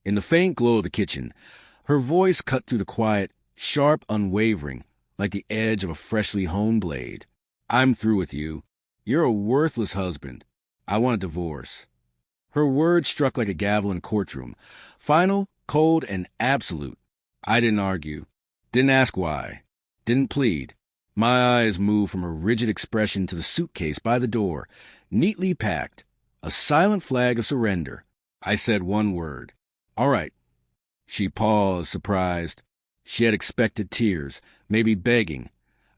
In the faint glow of the kitchen, her voice cut through the quiet, sharp, unwavering, like the edge of a freshly honed blade. I'm through with you. You're a worthless husband. I want a divorce. Her words struck like a gavel in a courtroom. Final, cold, and absolute. I didn't argue. Didn't ask why. Didn't plead. My eyes moved from her rigid expression to the suitcase by the door, neatly packed. A silent flag of surrender. I said one word. All right. She paused, surprised. She had expected tears, maybe begging,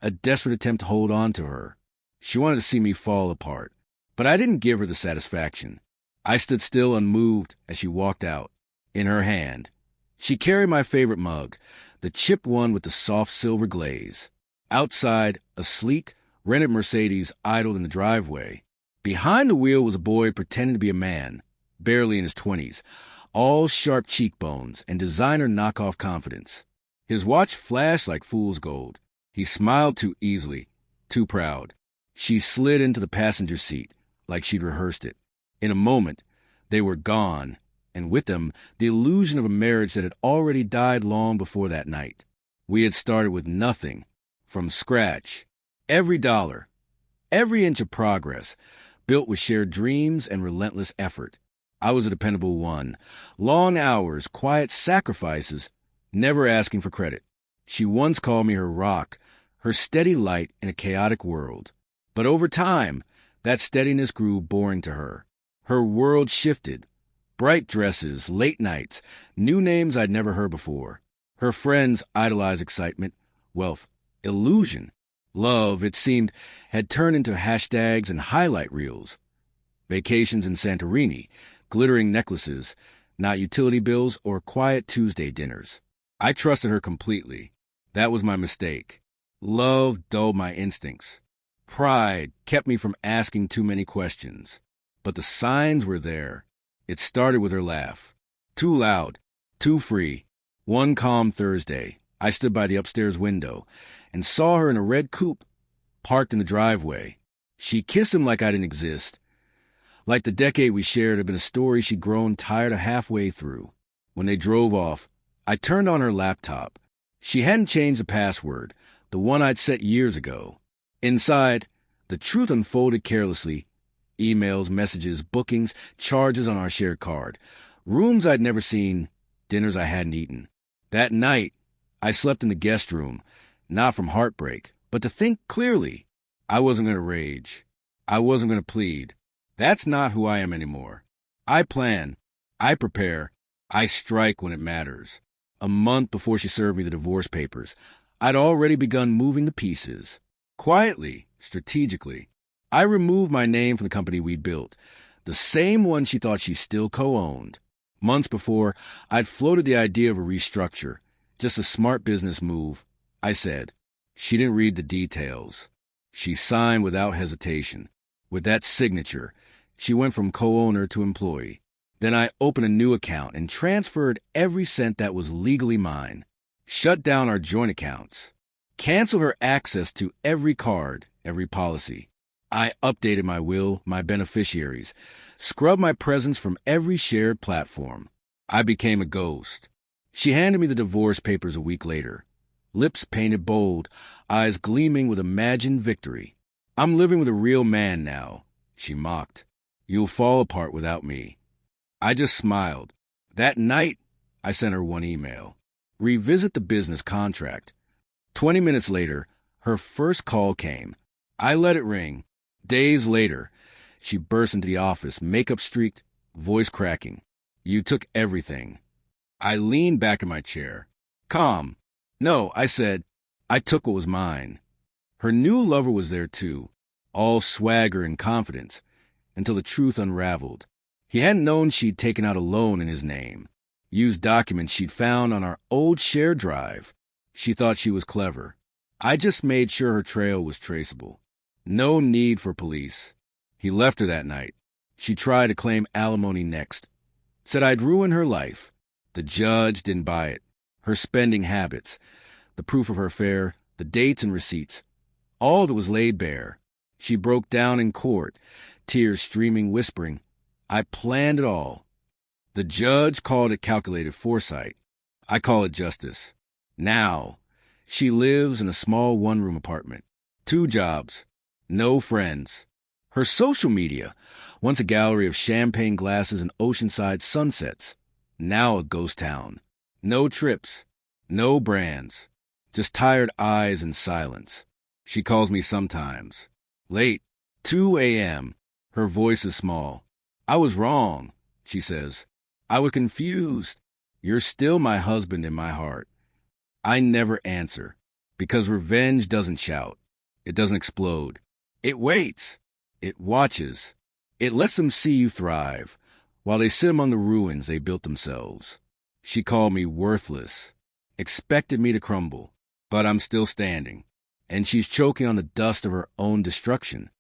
a desperate attempt to hold on to her. She wanted to see me fall apart, but I didn't give her the satisfaction. I stood still, unmoved, as she walked out. In her hand, she carried my favorite mug, the chipped one with the soft silver glaze. Outside, a sleek, rented Mercedes idled in the driveway. Behind the wheel was a boy pretending to be a man, barely in his 20s, all sharp cheekbones and designer knockoff confidence. His watch flashed like fool's gold. He smiled too easily, too proud. She slid into the passenger seat, like she'd rehearsed it. In a moment, they were gone, and with them, the illusion of a marriage that had already died long before that night. We had started with nothing, from scratch. Every dollar, every inch of progress, built with shared dreams and relentless effort. I was a dependable one. Long hours, quiet sacrifices, never asking for credit. She once called me her rock, her steady light in a chaotic world. But over time, that steadiness grew boring to her. Her world shifted. Bright dresses, late nights, new names I'd never heard before. Her friends idolized excitement, wealth, illusion. Love, it seemed, had turned into hashtags and highlight reels. Vacations in Santorini, glittering necklaces, not utility bills or quiet Tuesday dinners. I trusted her completely. That was my mistake. Love dulled my instincts. Pride kept me from asking too many questions. But the signs were there. It started with her laugh. Too loud, too free. One calm Thursday, I stood by the upstairs window and saw her in a red coupe, parked in the driveway. She kissed him like I didn't exist. Like the decade we shared had been a story she'd grown tired of halfway through. When they drove off, I turned on her laptop. She hadn't changed the password, the one I'd set years ago. Inside, the truth unfolded carelessly. Emails, messages, bookings, charges on our shared card. Rooms I'd never seen, dinners I hadn't eaten. That night, I slept in the guest room, not from heartbreak, but to think clearly. I wasn't going to rage. I wasn't going to plead. That's not who I am anymore. I plan. I prepare. I strike when it matters. A month before she served me the divorce papers, I'd already begun moving the pieces. Quietly, strategically. I removed my name from the company we'd built, the same one she thought she still co-owned. Months before, I'd floated the idea of a restructure, just a smart business move. I said. She didn't read the details. She signed without hesitation. With that signature, she went from co-owner to employee. Then I opened a new account and transferred every cent that was legally mine. Shut down our joint accounts. Canceled her access to every card, every policy. I updated my will, my beneficiaries, scrubbed my presence from every shared platform. I became a ghost. She handed me the divorce papers a week later. Lips painted bold, eyes gleaming with imagined victory. I'm living with a real man now, she mocked. You'll fall apart without me. I just smiled. That night, I sent her one email. Revisit the business contract. 20 minutes later, her first call came. I let it ring. Days later, she burst into the office, makeup streaked, voice cracking. You took everything. I leaned back in my chair. Calm. No, I said, I took what was mine. Her new lover was there too, all swagger and confidence, until the truth unraveled. He hadn't known she'd taken out a loan in his name, used documents she'd found on our old shared drive. She thought she was clever. I just made sure her trail was traceable. No need for police. He left her that night. She tried to claim alimony next. Said I'd ruined her life. The judge didn't buy it. Her spending habits, the proof of her affair, the dates and receipts, all of it was laid bare. She broke down in court, tears streaming, whispering, I planned it all. The judge called it calculated foresight. I call it justice. Now, she lives in a small one-room apartment. 2 jobs. No friends. Her social media, once a gallery of champagne glasses and oceanside sunsets, now a ghost town. No trips. No brands. Just tired eyes and silence. She calls me sometimes. Late. 2 a.m. Her voice is small. I was wrong, she says. I was confused. You're still my husband in my heart. I never answer, because revenge doesn't shout. It doesn't explode. It waits. It watches. It lets them see you thrive, while they sit among the ruins they built themselves. She called me worthless, expected me to crumble, but I'm still standing, and she's choking on the dust of her own destruction.